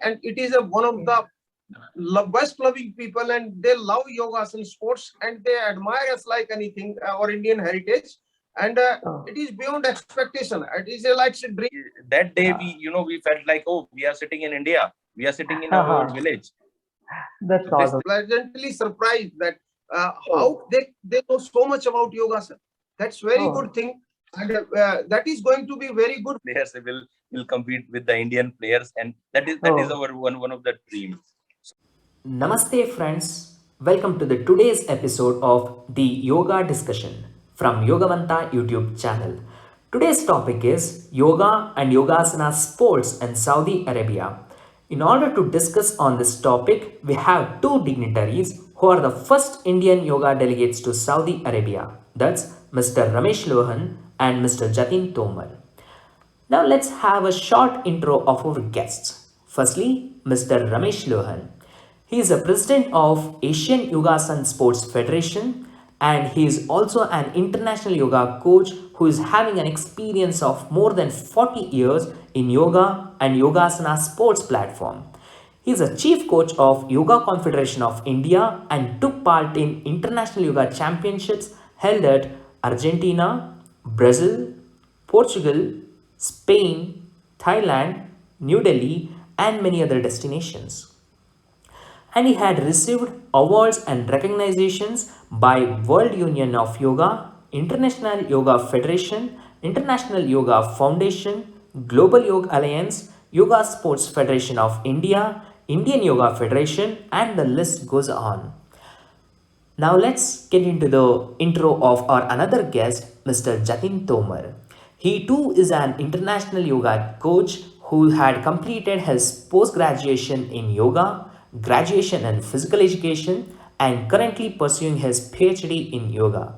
and it is one of the best loving people, and they love yogas and sports, and they admire us like anything, our Indian heritage, and Oh, it is beyond expectation. It is a, like a dream. That day uh, we felt like, oh, we are sitting in India, we are sitting in our village. that's This awesome. pleasantly surprised that Oh, how they know so much about yoga, sir. That's very good oh, thing, and that is going to be very good. Players will compete with the Indian players, and that is oh. our one of the dreams. Namaste, friends. Welcome to the today's episode of the Yoga Discussion from Yogavanta YouTube channel. Today's topic is Yoga and Yogasana sports in Saudi Arabia. In order to discuss on this topic, we have two dignitaries who are the first Indian yoga delegates to Saudi Arabia. That's Mr. Ramesh Lohan and Mr. Jatin Tomar. Now let's have a short intro of our guests. Firstly, Mr. Ramesh Lohan. He is a president of Asian Yogasana Sports Federation, and he is also an international yoga coach who is having an experience of more than 40 years in yoga and yogasana sports platform. He is a chief coach of Yoga Confederation of India and took part in international yoga championships held at Argentina, Brazil, Portugal, Spain, Thailand, New Delhi, and many other destinations. And he had received awards and recognitions by World Union of Yoga, International Yoga Federation, International Yoga Foundation, Global Yoga Alliance, Yoga Sports Federation of India, Indian Yoga Federation, and the list goes on. Now let's get into the intro of our another guest, Mr. Jatin Tomar. He too is an international yoga coach who had completed his post graduation in yoga, graduation in physical education, and currently pursuing his PhD in yoga.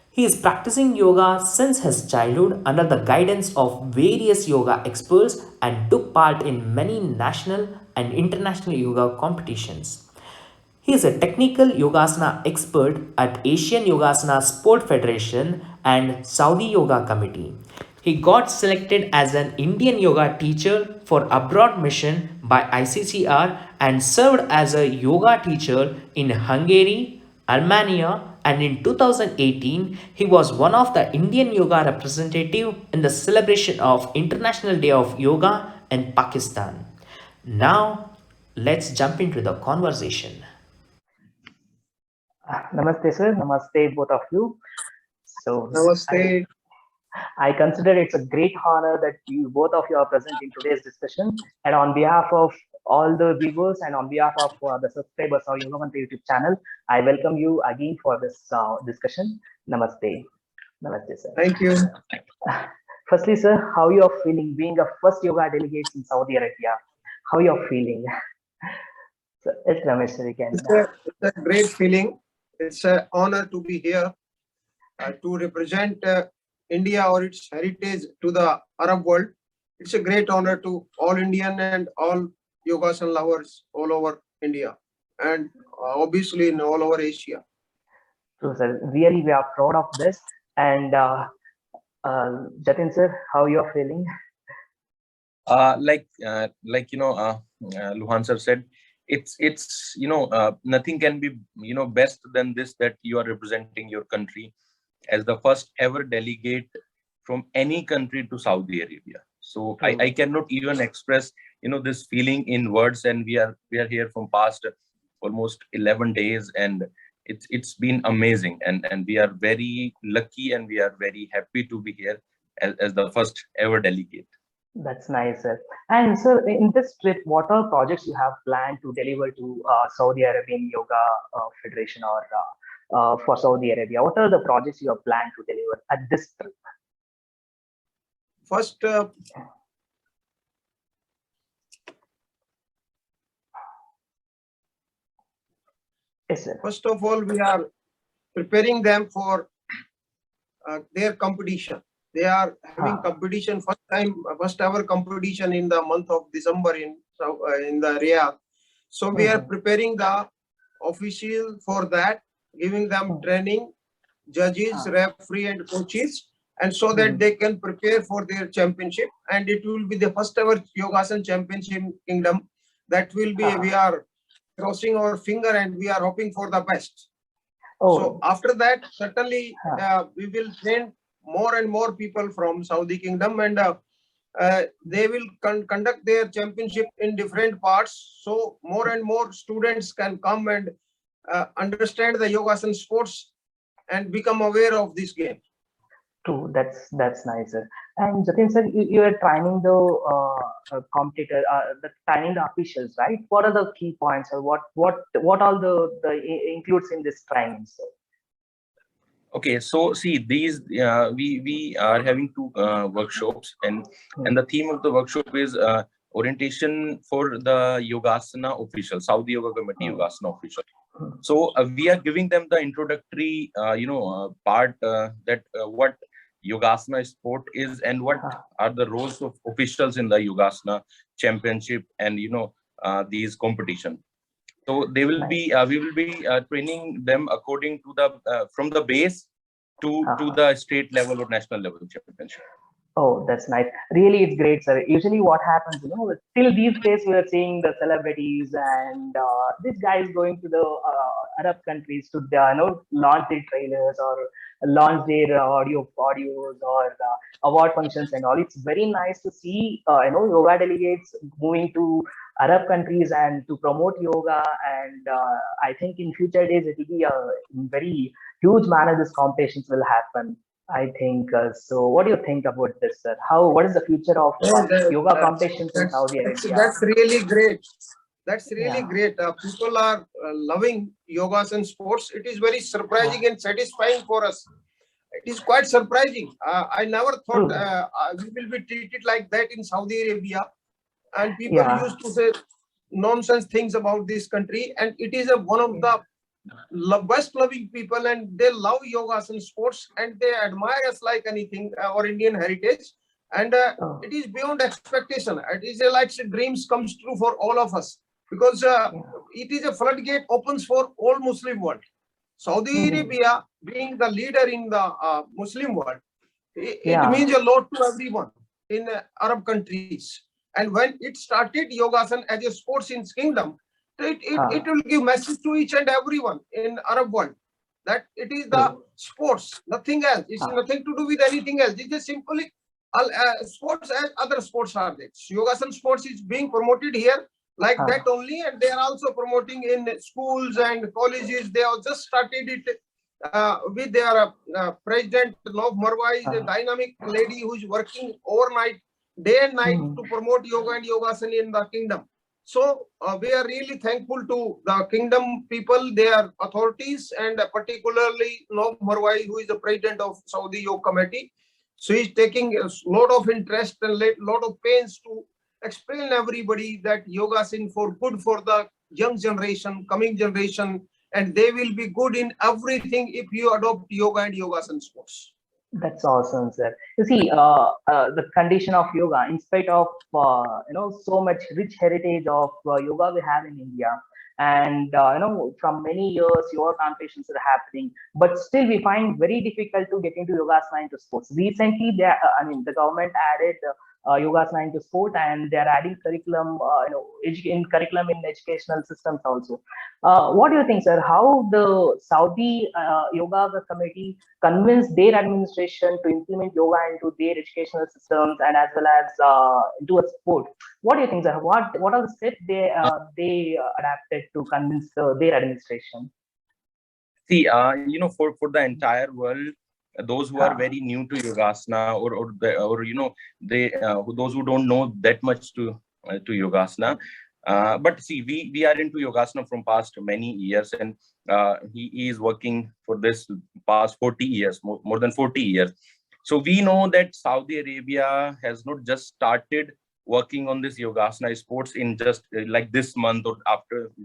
He is practicing yoga since his childhood under the guidance of various yoga experts and took part in many national and international yoga competitions. He is a technical Yogasana expert at Asian Yogasana Sport Federation and Saudi Yoga Committee. He got selected as an Indian yoga teacher for abroad mission by ICCR and served as a yoga teacher in Hungary, Armenia, and in 2018 he was one of the Indian yoga representative in the celebration of International Day of Yoga in Pakistan. Now let's jump into the conversation. Namaste, sir. Namaste, both of you. So, Namaste. I consider it's a great honor that you both of you are present in today's discussion. And on behalf of all the viewers and on behalf of the subscribers of Yogamanta YouTube channel, I welcome you again for this discussion. Namaste. Namaste, sir. Thank you. Firstly, sir, how you are feeling being a first yoga delegate in Saudi Arabia? How you are feeling? So, it's Ramesh, sir, again. It's a great feeling. It's an honor to be here to represent India or its heritage to the Arab world. It's a great honor to all Indian and all yogasan lovers all over India, and obviously in all over Asia. So, sir, really we are proud of this. And Jatin, sir, how you are feeling? Luhan sir said, it's nothing can be best than this, that you are representing your country as the first ever delegate from any country to Saudi Arabia. So I True. cannot even express this feeling in words, and we are here from past almost 11 days, and it's been amazing, and we are very lucky and we are very happy to be here as the first ever delegate. That's nice, sir. And sir, in this trip, what are projects you have planned to deliver to Saudi Arabian Yoga Federation or for Saudi Arabia? What are the projects you have planned to deliver at this trip? First, Yes, sir. first of all, we are preparing them for their competition. They are having competition first ever competition in the month of December in the Riyadh. So we are preparing the official for that, giving them training, judges, referee, and coaches, and so that they can prepare for their championship. And it will be the first ever Yogasan championship in Kingdom. that will be, we are crossing our finger and we are hoping for the best. Oh, So after that, certainly we will train more and more people from Saudi Kingdom, and they will conduct their championship in different parts. So more and more students can come and understand the Yogasana sports and become aware of this game. true. That's nice, sir. And Jatin sir, you are training the competitor, training the officials, right? What are the key points, or what all the includes in this training, sir? Okay, so see, these we are having two workshops, and the theme of the workshop is orientation for the Yogasana official, Saudi Yoga Committee Yogasana official. So we are giving them the introductory, part that what Yogasana sport is and what are the roles of officials in the Yogasana championship and these competition. So they will be we will be training them according to the from the base to the state level or national level championship. Oh, that's nice. Really, it's great, sir. Usually, what happens, till these days, we are seeing the celebrities and these guys going to the Arab countries to, launch their trailers or launch their audios or award functions and all. It's very nice to see, yoga delegates moving to Arab countries and to promote yoga. And I think in future days, it will be in very huge manner. These competitions will happen. I think so. What do you think about this, sir? What is the future of yoga competitions in Saudi Arabia? That's really great. That's really great. People are loving yogas and sports. It is very surprising and satisfying for us. It is quite surprising. I never thought we will be treated like that in Saudi Arabia. And people used to say nonsense things about this country. And it is one of the best loving people, and they love yogas and sports, and they admire us like anything, our Indian heritage, and it is beyond expectation. It is like dreams comes true for all of us, because it is a floodgate opens for all Muslim world. Saudi Arabia being the leader in the Muslim world, it means a lot to everyone in Arab countries. And when it started Yogasana as a sports in kingdom, it will give message to each and everyone in Arab world that it is the sports, nothing else. It's nothing to do with anything else. It is simply sports as other sports are there. Yogasana sports is being promoted here like that only, and they are also promoting in schools and colleges. They have just started it with their president. Love Marwa is a dynamic lady who is working overnight, day and night to promote yoga and yogasana in the kingdom. So we are really thankful to the kingdom people, their authorities, and particularly Love Marwai, who is the president of Saudi Yoga Committee. So he's taking a lot of interest and a lot of pains to explain everybody that yoga is for good for the young generation, coming generation, and they will be good in everything if you adopt yoga and yogasana sports. That's awesome, sir. You see, the condition of yoga, in spite of so much rich heritage of yoga we have in India, and from many years yoga competitions are happening, but still we find very difficult to get into yogasana into sports. Recently, the government added yogasana into sport, and they are adding curriculum, in curriculum in educational systems also. What do you think, sir? How the Saudi Yoga Committee convinced their administration to implement yoga into their educational systems and as well as into a sport? What do you think, sir? What are the steps they adapted to convince their administration? See, for the entire world, those who are very new to yogasana they those who don't know that much to yogasana, but see, we are into yogasana from past many years, and he is working for this past 40 years, more than 40 years. So we know that Saudi Arabia has not just started working on this yogasana sports in just like this month or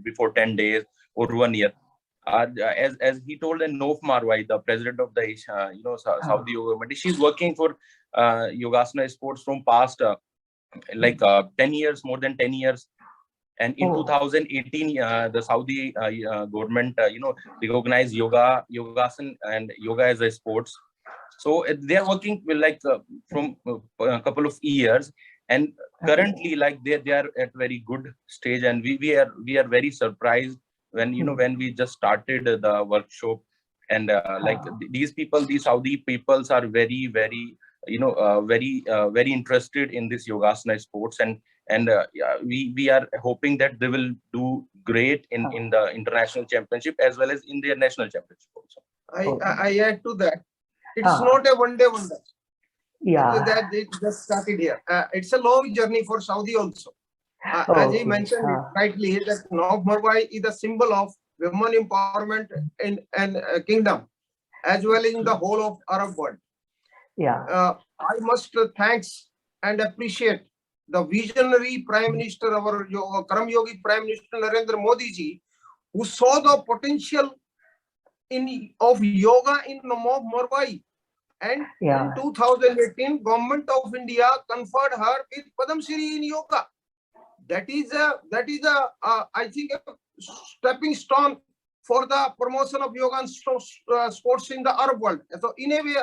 before 10 days or 1 year. As he told, and Nof Marwai, the president of the Saudi Yoga Committee, she's working for yogasana sports from past 10 years, more than 10 years. And in 2018, the Saudi government, recognized yogasana and yoga as a sports. So they are working from a couple of years, and currently like they are at very good stage, and we are very surprised when when we just started the workshop, and like these people, these Saudi peoples are very very interested in this yogasana sports, and yeah, we are hoping that they will do great in the international championship as well as in their national championship also. I add to that. It's not a one day wonder. Yeah. That it just started here. It's a long journey for Saudi also. As he mentioned it rightly, that North Mumbai is a symbol of women empowerment in kingdom, as well as in the whole of Arab world. Yeah. I must thanks and appreciate the visionary Prime Minister, our Karam Yogi Prime Minister Narendra Modi ji, who saw the potential of yoga in North Mumbai. And in 2018, Government of India conferred her with Padam Shri in yoga. That is a I think a stepping stone for the promotion of yoga and sports in the Arab world. So in a way,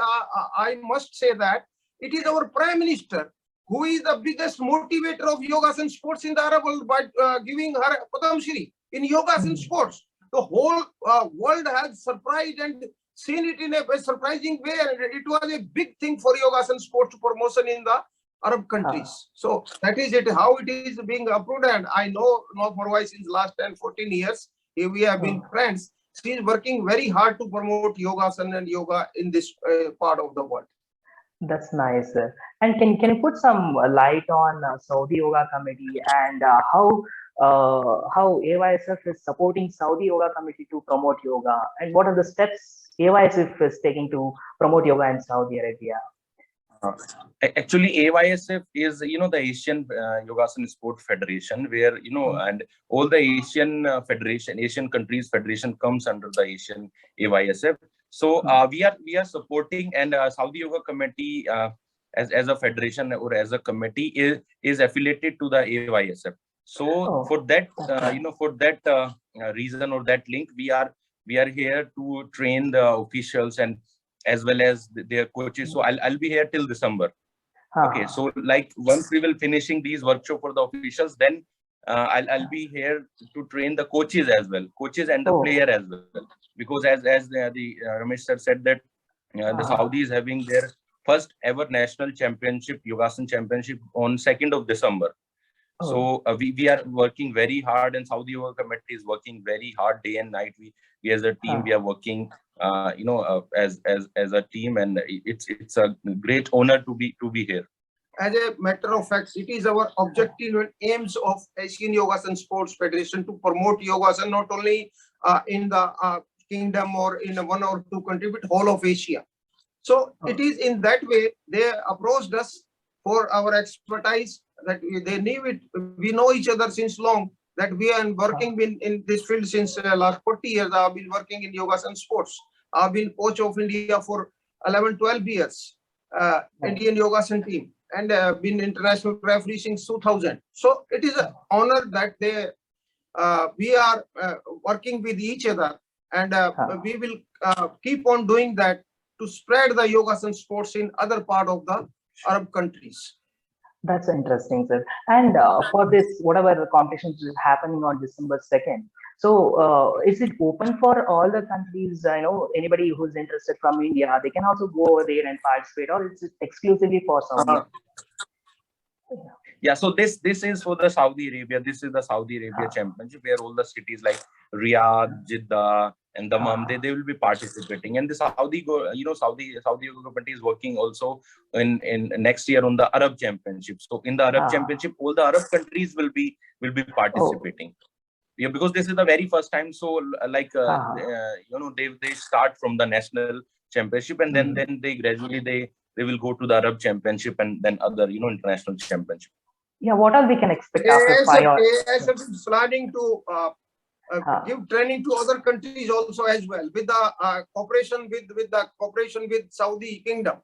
I must say that it is our Prime Minister who is the biggest motivator of yoga and sports in the Arab world by giving her Padam Shri in yoga and sports. The whole world has surprised and seen it in a surprising way, and it was a big thing for yoga and sports promotion in the Arab countries. So that is it, how it is being approved. And I know North Mumbai since last 10-14 years. We have been friends. She is working very hard to promote yogasana and yoga in this part of the world. That's nice, sir. And can you put some light on Saudi Yoga Committee and how AYSF is supporting Saudi Yoga Committee to promote yoga, and what are the steps AYSF is taking to promote yoga in Saudi Arabia? Actually, AYSF is the Asian Yogasana Sport Federation, where and all the Asian Asian countries federation comes under the Asian AYSF. So we are supporting, and Saudi Yoga Committee as a federation or as a committee is affiliated to the AYSF. So for that reason or that link, we are here to train the officials and as well as their coaches. So I'll be here till December. Okay, so like once we will finishing these workshop for the officials, then I'll be here to train the coaches as well, coaches and the player as well, because as the Ramesh sir said that the Saudi is having their first ever national championship, Yogasana championship, on 2nd of December. So we are working very hard, and Saudi Yoga Committee is working very hard day and night. We as a team, we are working as a team, and it's a great honor to be here. As a matter of fact, it is our objective and aims of Asian Yogasana Sports Federation to promote yogasana not only in the kingdom or in one or two countries, but whole of Asia. So it is in that way they approached us for our expertise, that they knew it. We know each other since long, that we are working in this field since last 40 years. I have been working in yogasana sports. I have been coach of India for 11-12 years, Indian yogasana team, and been international referee since 2000. So it is an honor that we are working with each other, and we will keep on doing that to spread the yogasana sports in other part of the Arab countries. That's interesting, sir. And for this, whatever the competition is happening on December 2nd, so is it open for all the countries? Anybody who's interested from India, they can also go over there and participate, or is it exclusively for Saudi? Yeah, so this is for the Saudi Arabia. This is the Saudi Arabia Championship, where all the cities like Riyadh, Jeddah, and Dammam, they will be participating. And the Saudi Yoga Committee is working also in next year on the Arab Championship. So in the Arab Championship, all the Arab countries will be participating. Yeah, because this is the very first time. So like they start from the national championship, and then they gradually they will go to the Arab Championship and then other international championship. Yeah, what else we can expect after 5 years? ASF is planning to give training to other countries also as well, with the cooperation with Saudi Kingdom,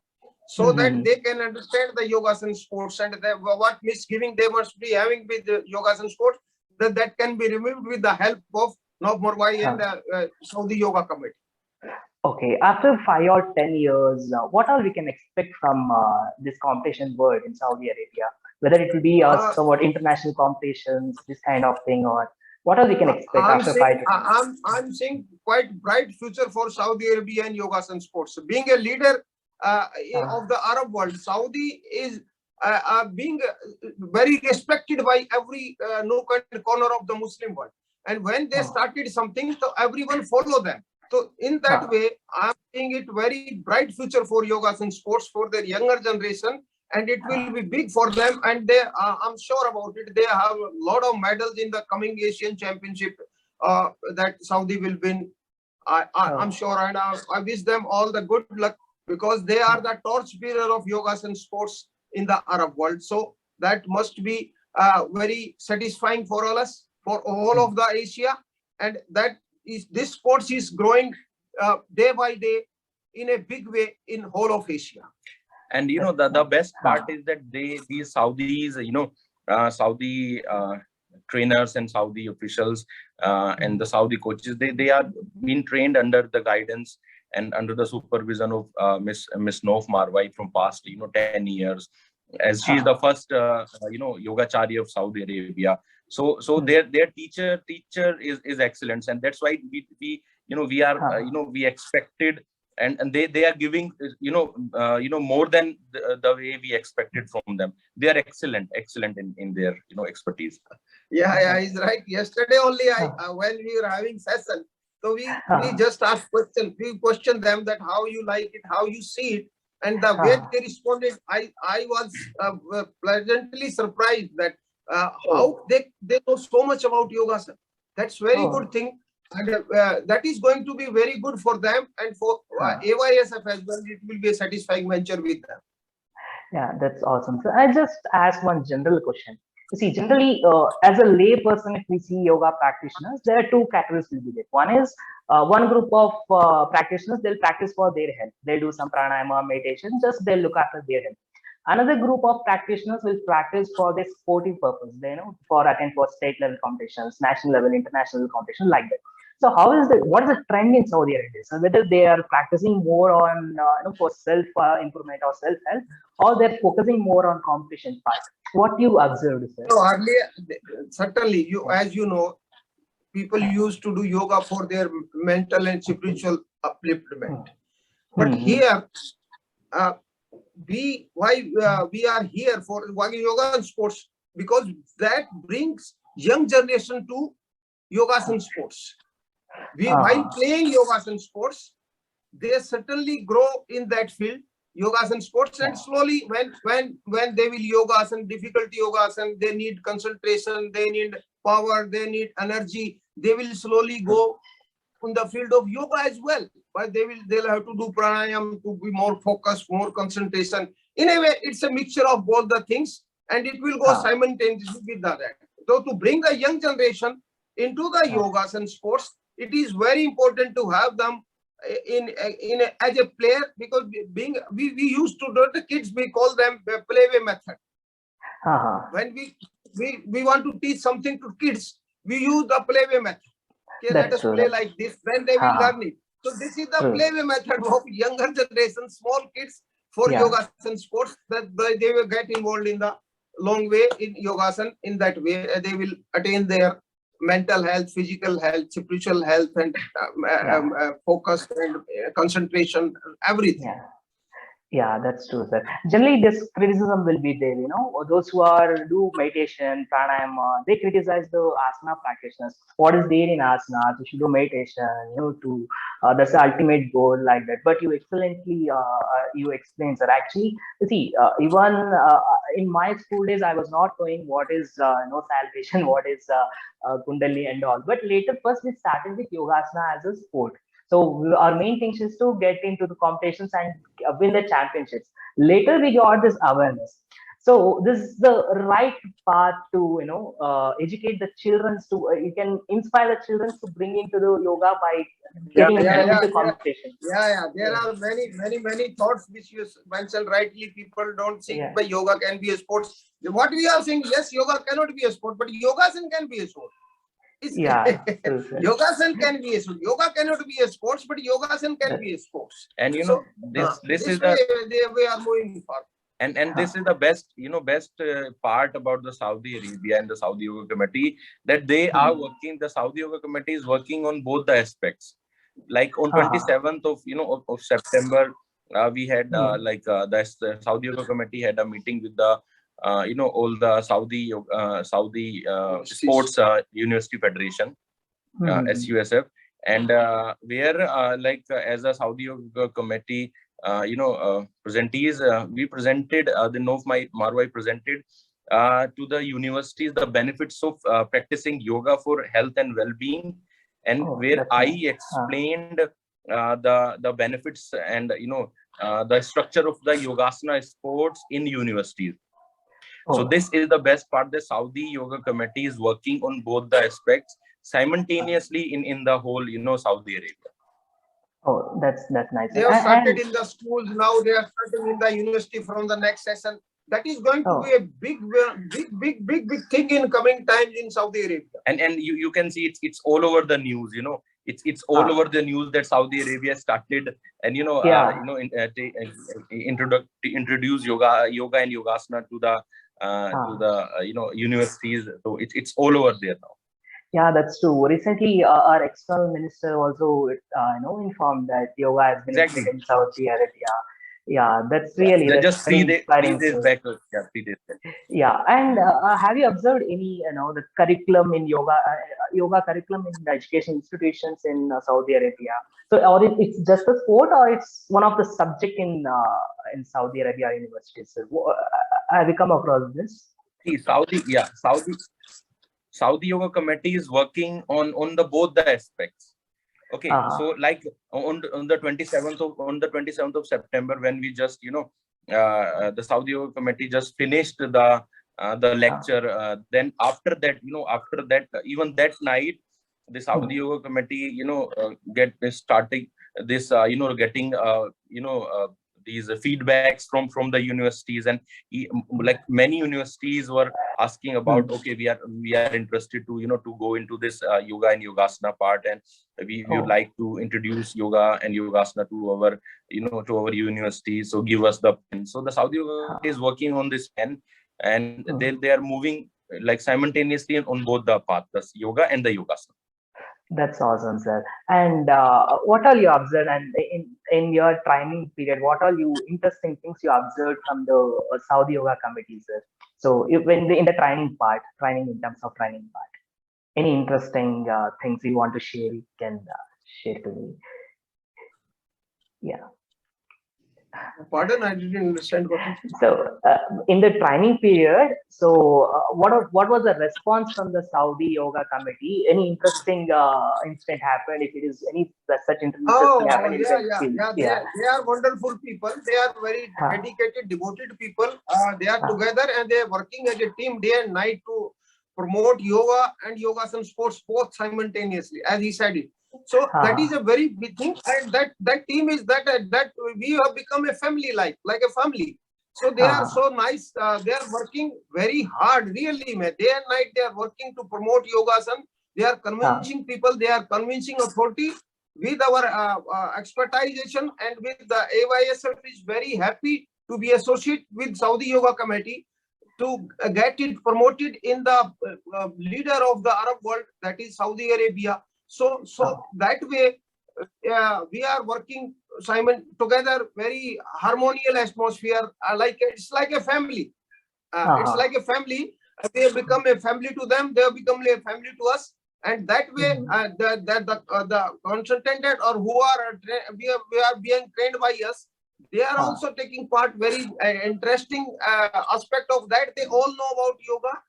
so that they can understand the yogasana sports, and what misgiving they must be having with the yogasana sports, that can be removed with the help of North Mumbai and Saudi Yoga Committee. Okay, after 5 or 10 years, what all we can expect from this competition world in Saudi Arabia? Whether it will be Uh, somewhat international competitions, this kind of thing, or what else we can expect I'm after saying 5 to 10 years? I'm seeing quite bright future for Saudi Arabia and Yogasana sports. Being a leader of the Arab world, Saudi is being very respected by every nook and corner of the Muslim world. And when they started something, so everyone follow them. So in that way, I'm seeing it very bright future for Yogasana sports for their younger generation, and it will be big for them. And they, I'm sure about it. They have a lot of medals in the coming Asian Championship that Saudi will win. I'm sure, and I wish them all the good luck because they are the torch bearer of Yogasana sports in the Arab world. So that must be very satisfying for all us, for all of the Asia, and that is this sports is growing day by day in a big way in whole of Asia. And the best part is that these Saudis, Saudi trainers and Saudi officials and the Saudi coaches, they are being trained under the guidance and under the supervision of Miss Nof Marwai from past 10 years, as she is the first yogachari of Saudi Arabia. So their teacher is excellent, and that's why we are we expected, and they are giving more than the way we expected from them. They are excellent in their expertise. Yeah, he's right. Yesterday only, when we were having session, so we just asked question. We questioned them that how you like it, how you see it, and the way they responded, I was pleasantly surprised that how they know so much about Yogasana. That's very good thing, and that is going to be very good for them and for AYSF as well. It will be a satisfying venture with them. Yeah, that's awesome. So I just ask one general question. You see, generally, as a lay person, if we see yoga practitioners, there are two categories will be there. One is one group of practitioners, they'll practice for their health. They'll do some pranayama, meditation, just they'll look after their health. Another group of practitioners will practice for their sportive purpose, they for attend for state level competitions, national level, international competition, like that. So what is the trend in Saudi Arabia? So whether they are practicing more on for self improvement or self help, or they're focusing more on competition part. What you observed, sir? So earlier, certainly, as you know, people used to do yoga for their mental and spiritual upliftment. But here, we are here for yoga and sports because that brings young generation to Yogasana sports. While playing Yogasana sports, they certainly grow in that field, Yogasana sports, and slowly when they will Yogasana, difficult Yogasana, they need concentration, they need power, they need energy, they will slowly go in the field of yoga as well. But they'll have to do pranayam to be more focused, more concentration. In a way, it's a mixture of both the things, and it will go simultaneously with that. So to bring the young generation into the Yogasana sports, it is very important to have them as a player, because we used to do the kids, we call them playway method. When we want to teach something to kids, we use the playway method. Okay, let us play like this, then they will learn it. So this is the playway method of younger generation, small kids for Yogasana sports, that they will get involved in the long way in Yogasana. In that way, they will attain their mental health, physical health, spiritual health, and focus and concentration, everything. Yeah, that's true, sir. Generally, this criticism will be there, those who do meditation, pranayama, they criticize the asana practitioners. What is there in asana? You should do meditation, that's the ultimate goal, like that. But you excellently, you explain, sir. Actually, you see, even in my school days, I was not knowing what is, salvation, what is kundali and all. But later, first we started with yogasana as a sport. So our main thing is to get into the competitions and win the championships. Later we got this awareness. So this is the right path to educate the children to you can inspire the children to bring into the yoga by getting into competition. There are many thoughts which you mentioned rightly. People don't think by yoga can be a sport. What we are saying, yes, yoga cannot be a sport, but yogasana can be a sport. Yogasana can be a sport. Yoga cannot be a sport, but yogasana can be a sport. And this is way they are moving forward. And this is the best part about the Saudi Arabia and the Saudi Yoga Committee, that they are working. The Saudi Yoga Committee is working on both the aspects. Like on 27th of September, we had the Saudi Yoga Committee had a meeting with the all the Saudi Sports University Federation, SUSF, and where as a Saudi Yoga Committee, presentees, we presented the Nov Marwai presented to the universities the benefits of practicing yoga for health and well-being, and where I explained the benefits and the structure of the Yogasana sports in universities. So this is the best part. The Saudi Yoga Committee is working on both the aspects simultaneously in the whole Saudi Arabia. Oh, that's nice. They have started in the schools now. They are starting in the university from the next session. That is going to be a big thing in coming times in Saudi Arabia. And you can see it's all over the news. It's all over the news that Saudi Arabia started, and introduce yoga and yogasana to the universities. So it's all over there now. Yeah, that's true. Recently, our external minister also, informed that yoga has been Exactly in Saudi Arabia. Yeah, that's really just 3 days back. Yeah, 3 days back. Yeah, and have you observed any, the curriculum in yoga, yoga curriculum in the education institutions in Saudi Arabia? So, or it's just a sport, or it's one of the subject in Saudi Arabia universities? Have you come across this? See, Saudi Yoga Committee is working on the both the aspects. Okay, so like on the 27th of September, when we just the Saudi Yoga Committee just finished the lecture. Then after that, even that night, the Saudi Yoga Committee get starting this getting these feedbacks from the universities, and like many universities were asking about, okay, we are interested to to go into this yoga and yogasana part, and we would like to introduce yoga and yogasana to our to our universities. So give us the pen. So the Saudi Yoga is working on this pen, and they are moving like simultaneously on both the paths, the yoga and the yogasana. That's awesome, sir. And what are you observed, and in your training period, what are you interesting things you observed from the Saudi Yoga Committee, sir? So when in the training in terms of training part, any interesting things you want to share, you can share to me. Yeah. Pardon, I didn't understand what you said. So in the training period, so what was the response from the Saudi Yoga Committee? Any interesting incident happened? If it is any such interesting happened? They are wonderful people. They are very dedicated, devoted people. They are together and they are working as a team day and night to promote yoga and yogasana sports both simultaneously, as he said it. So that is a very big thing, and that team is that we have become a family, like a family. So they are so nice. They are working very hard, really, man. Day and night they are working to promote yogasana. They are convincing people. They are convincing authority with our expertization, and with the AYSF is very happy to be associated with Saudi Yoga Committee to get it promoted in the leader of the Arab world, that is Saudi Arabia. So that way, we are working together, very harmonious atmosphere. It's like a family. It's like a family. They have become a family to them. They have become a family to us. And that way, the consultant or who are we are being trained by us, they are also taking part. Very interesting aspect of that. They all know about yoga.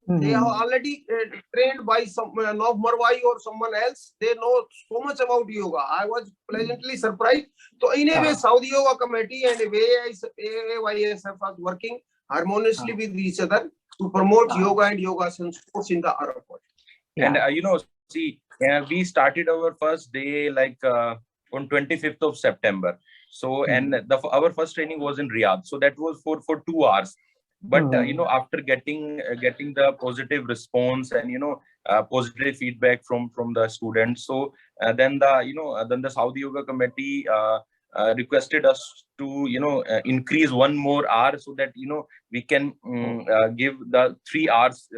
They are already trained by some Nov Marwai or someone else. They know so much about yoga. I was pleasantly surprised. So in a way, Saudi Yoga Committee and AYSF are working harmoniously with each other to promote yoga and yogasana sports in the Arab world. And we started our first day on 25th of September. So and our first training was in Riyadh. So that was for 2 hours. But after getting the positive response and positive feedback from the students, so then the Saudi Yoga Committee requested us to, increase one more hour so that, we can give the 3 hours,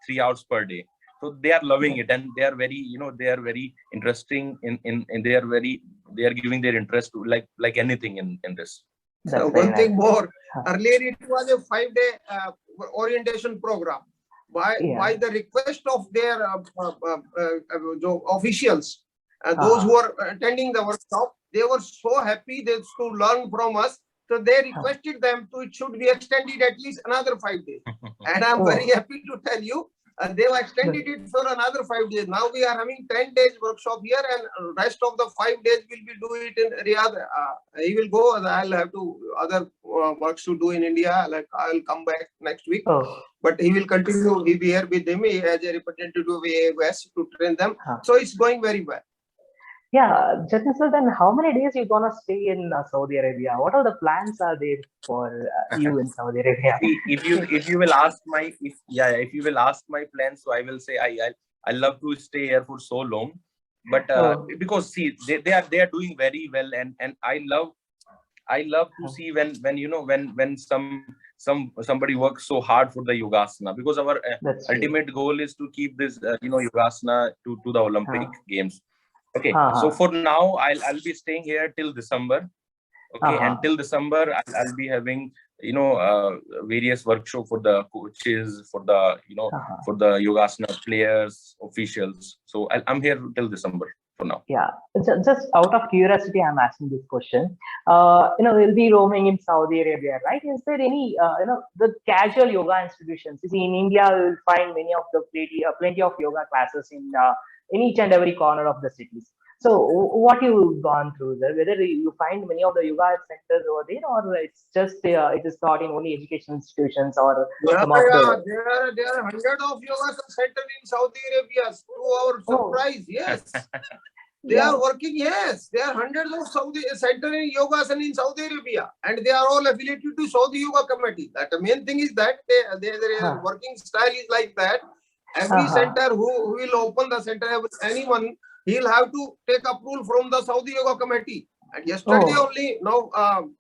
3 hours per day. So they are loving it, and they are very, they are very interesting in they are giving their interest to like anything in this. So That's very one thing nice. more, earlier it was a 5-day orientation program. Yeah. By the request of their officials, those who are attending the workshop, they were so happy to learn from us. So they requested them to, it should be extended at least another 5 days. And I'm very happy to tell you, they have extended it for another 5 days. Now we are having 10 days workshop here, and rest of the 5 days will be do it in Riyadh. He will go. I'll have to other works to do in India. Like I'll come back next week. But he will continue. He'll be here with them as a representative of AWS to train them. So it's going very well. Yeah, Jatin sir, then how many days you gonna stay in Saudi Arabia? What are the plans are there for you in Saudi Arabia? If you will ask my plans, so I will say I love to stay here for so long, but because see they are doing very well, and I love to see when somebody works so hard for the Yogasana, because our ultimate goal is to keep this Yogasana to the Olympic Games. Okay, so for now I'll be staying here till December. Okay, and till December I'll be having various workshops for the coaches, for the for the Yogasana players, officials. So I'm here till December for now. Yeah, just out of curiosity, I'm asking this question. We'll be roaming in Saudi Arabia, right? Is there any the casual yoga institutions? You see, in India, you'll find many of the plenty of yoga classes in each and every corner of the cities. So what you've gone through there, whether you find many of the yoga centers over there, or it's just it is taught in only education institutions, or some of the... There are hundreds of yoga centers in Saudi Arabia. To our surprise, yes. They are working, yes. There are hundreds of Saudi centers in Yogasana in Saudi Arabia, and they are all affiliated to Saudi Yoga Committee. That the main thing is that their working style is like that. Every center who will open the center, anyone, he'll have to take approval from the Saudi Yoga Committee. And yesterday only,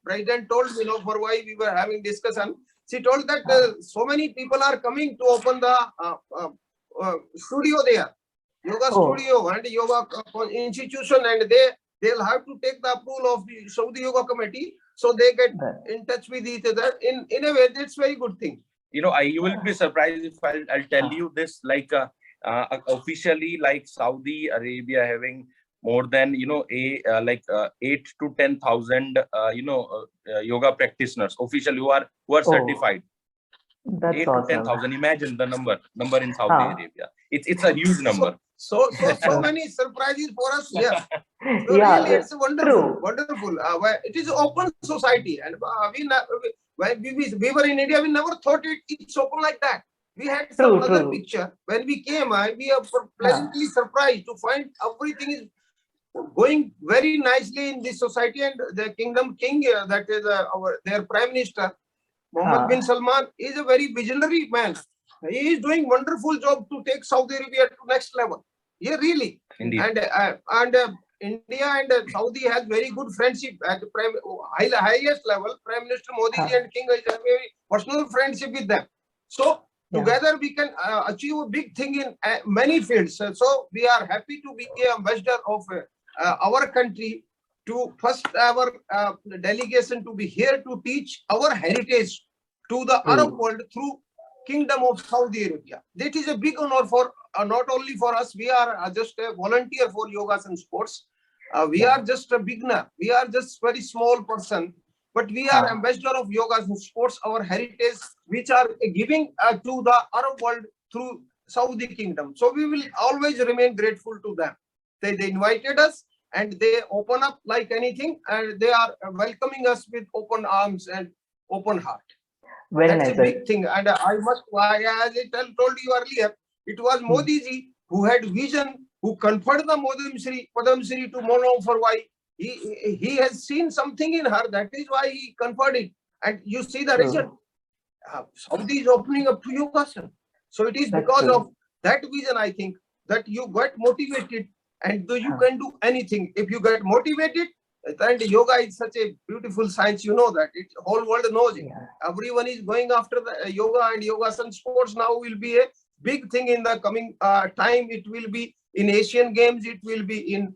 President told me, for why we were having discussion. She told that so many people are coming to open the studio there, yoga studio and yoga institution, and they'll have to take the approval of the Saudi Yoga Committee. So they get in touch with each other. In a way, that's very good thing. You will be surprised if I'll tell you this, officially, like Saudi Arabia having more than 8 to 10,000 yoga practitioners officially who are certified. That's 8 awesome. to 10,000. Imagine the number in Saudi Arabia. It's a huge number. So many surprises for us here. So Yeah, really, it's wonderful, true. wonderful. It is open society, and when we were in India, we never thought it's open like that. We had some other picture. When we came, we are pleasantly surprised to find everything is going very nicely in this society, and the kingdom king, that is their prime minister, Mohammed bin Salman, is a very visionary man. He is doing wonderful job to take Saudi Arabia to next level. Yeah, really. Indeed. And India and Saudi has very good friendship at the highest level. Prime Minister Modi and King has a very personal friendship with them. So together we can achieve a big thing in many fields. So we are happy to be an ambassador of our country, to first our delegation to be here to teach our heritage to the Arab world through Kingdom of Saudi Arabia. That is a big honor for not only for us. We are just a volunteer for Yogasana sports. We are just a beginner. We are just very small person, but we are ambassador of Yogasana sports, our heritage, which are giving to the Arab world through Saudi Kingdom. So we will always remain grateful to them. They invited us, and they open up like anything, and they are welcoming us with open arms and open heart. That's a big thing. And I must, as I told you earlier, it was Modi ji who had vision, who conferred the Padam Shri to Mono for why. He has seen something in her. That is why he conferred it. And you see the result. Saudi is opening up to Yogasana. So it is because of that vision, I think, that you got motivated, and you can do anything. If you get motivated, And yoga is such a beautiful science, you know that. Whole world knows it. Yeah. Everyone is going after the yoga, and Yogasana sports now will be a big thing in the coming time. It will be in Asian Games. It will be in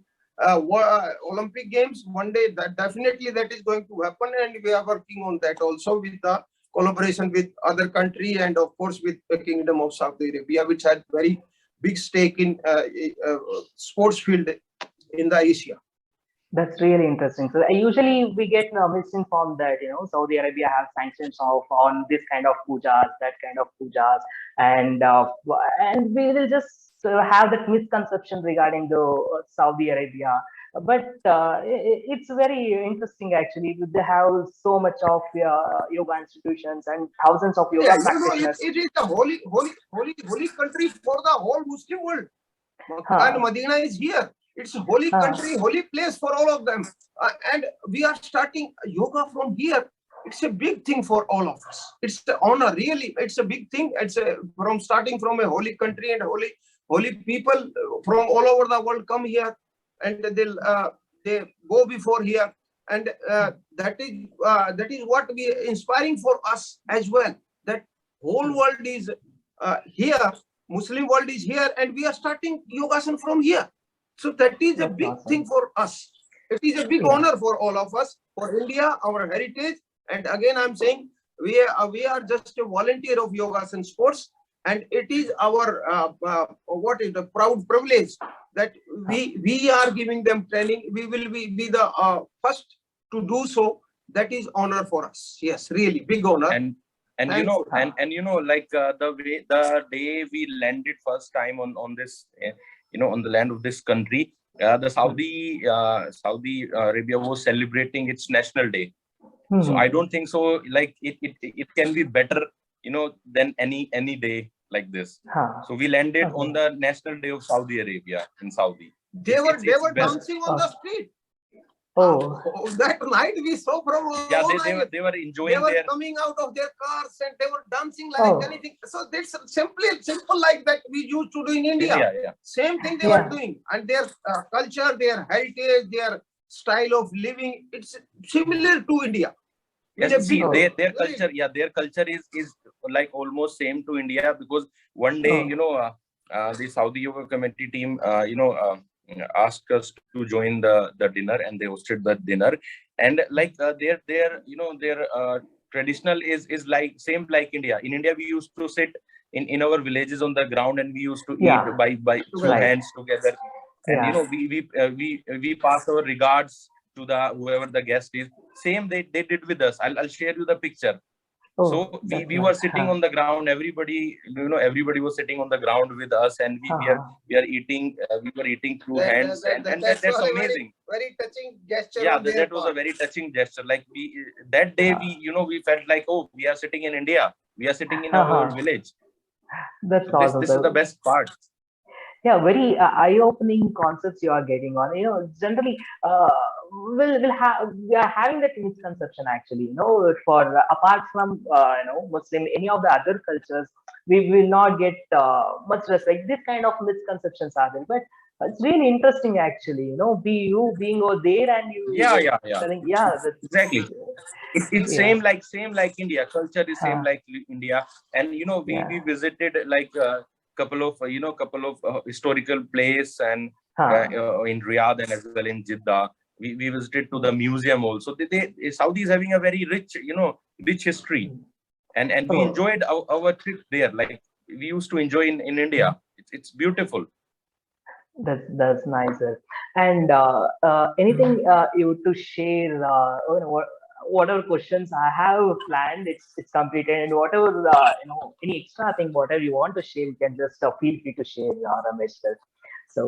Olympic Games one day. That definitely that is going to happen, and we are working on that also with the collaboration with other country, and of course with the Kingdom of Saudi Arabia, which had very big stake in sports field in the Asia. That's really interesting. So usually we get misinformed that Saudi Arabia has sanctions of on this kind of pujas, that kind of pujas, and we will just have that misconception regarding the Saudi Arabia. But it's very interesting actually. They have so much of yoga institutions and thousands of Yeah, yoga you know, practitioners. it is a holy country for the whole Muslim world. Makkah and Huh. Medina is here. It's a holy Huh. country, holy place for all of them. And we are starting yoga from here. It's a big thing for all of us. It's the honor, really. It's a big thing. It's from starting from a holy country, and holy people from all over the world come here, and they go before here, and that is what we inspiring for us as well. That whole world is here. Muslim world is here, and we are starting Yogasana from here. So that is a That's big awesome. thing for us. It is a big Yeah. honor for all of us, for India, our heritage. And again, I'm saying we are just a volunteer of Yogasana sports, and it is our what is the proud privilege that we are giving them training. We will be the first to do so. That is honor for us. Yes, really big honor. And Thanks. you know, and you know, like the day we landed first time on this on the land of this country, the Saudi Arabia was celebrating its national day. So I don't think so like it can be better than any day like this. Huh. So we landed on the national day of Saudi Arabia in Saudi. They were best. dancing on the street. Oh, That night we saw from Yeah, Lohan, they were they enjoying were their coming out of their cars, and they were dancing like Oh. anything. So that's simple like that we used to do in India. Yeah. Same thing they Yeah. were doing, and their culture, their heritage, their style of living, it's similar to India. Yes, With a see, big- their culture, their culture is like almost same to India, because one day, Oh. the Saudi Yoga Committee team, asked us to join the dinner, and they hosted the dinner, and like their traditional is like same like India. In India, we used to sit in our villages on the ground, and we used to Yeah. eat by two Right. hands together, and Yeah. we pass our regards to the whoever the guest is. Same they did with us. I'll share you the picture. Oh, So that's we were nice. sitting Huh. on the ground. Everybody was sitting on the ground with us, and we are eating. We were eating through hands, and That that's was a amazing. very touching gesture. Yeah, on their that was a part. very touching gesture. Like that day we felt like, oh, we are sitting in India. We are sitting in our village. That's So awesome. this is the best part. Yeah, very eye-opening concepts you are getting on. Generally, we are having that misconception actually. For apart from Muslim, any of the other cultures, we will not get much respect. This kind of misconceptions are there, but it's really interesting actually. Being over there and you Yeah. telling, yeah, that's Exactly. It's yeah. same like India. Culture is same like India, and Yeah. we visited like a couple of historical place, and in Riyadh, and as well in Jeddah. We visited to the museum also. Saudi is having a very rich history, and we Oh. enjoyed our trip there. Like we used to enjoy in India. It's beautiful. That's nice, sir. And anything you would to share? Whatever questions I have planned, it's completed. And whatever any extra thing, whatever you want to share, you can just feel free to share, Ramesh, sir. So,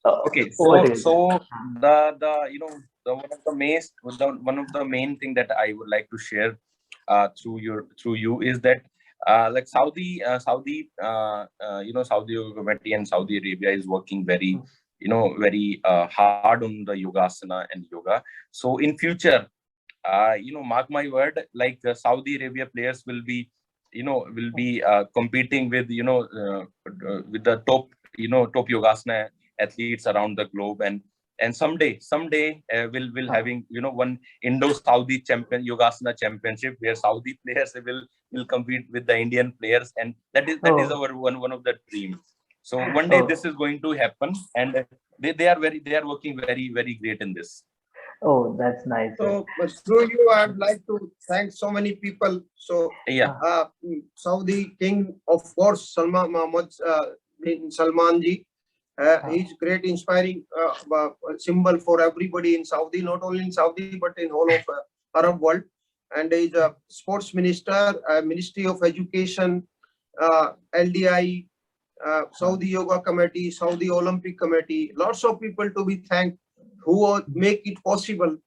Okay, over to you, sir. so the one of the main thing that I would like to share through you is that like Saudi Yoga Committee and Saudi Arabia is working very very hard on the Yogasana and yoga. So in future, mark my word, like Saudi Arabia players will be competing with with the top top Yogasana athletes around the globe, and And someday we'll having one Indo-Saudi champion Yogasana championship where Saudi players will compete with the Indian players, and that is Oh, our one of the dreams. So one day oh, this is going to happen, and they are working very great in this. oh, that's nice, sir. So through you, I'd like to thank so many people. So Yeah, Saudi King, of course, Salman Muhammad bin Salman ji. He's great, inspiring symbol for everybody in Saudi, not only in Saudi but in whole of Arab world. And he's a sports minister, Ministry of Education, LDI, Saudi Yoga Committee, Saudi Olympic Committee. Lots of people to be thanked who make it possible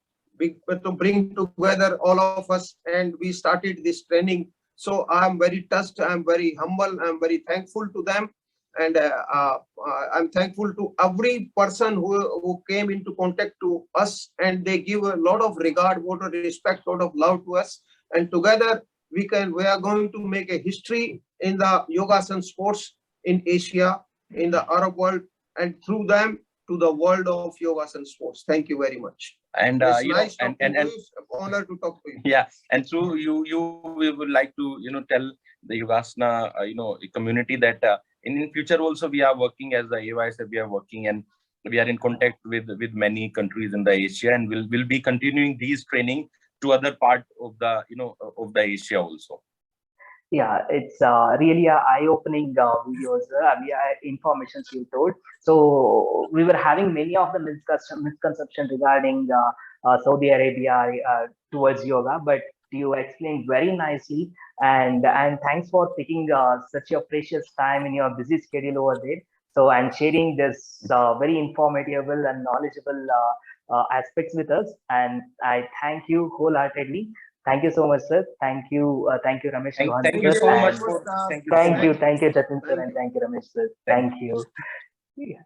to bring together all of us, and we started this training. So I'm very touched, I'm very humble, I'm very thankful to them, and I'm thankful to every person who came into contact to us, and they give a lot of regard, lot of respect, lot of love to us, and together we are going to make a history in the Yogasana sports in Asia, in the Arab world, and through them to the world of Yogasana sports. Thank you very much. and It's you know, nice talking to you. It's an honor to talk to you. yeah, and through you we would like to tell the Yogasana community that in future also we are working, as the AY said, we are working, and we are in contact with many countries in the Asia, and will be continuing these training to other part of the of the Asia also. Yeah, it's really a eye-opening videos. We are informations you told. So we were having many of the misconception regarding Saudi Arabia towards yoga, but you explained very nicely, and thanks for taking such a precious time in your busy schedule over there. So and sharing this very informative and knowledgeable aspects with us, and I thank you wholeheartedly. Thank you so much, sir. Thank you, Ramesh Lohan Thank you sir, Thank so you, much and for superstar. thank you so much. thank you, Jatin sir, Thank and you. thank you, Ramesh sir. Thank Thank you. Yeah.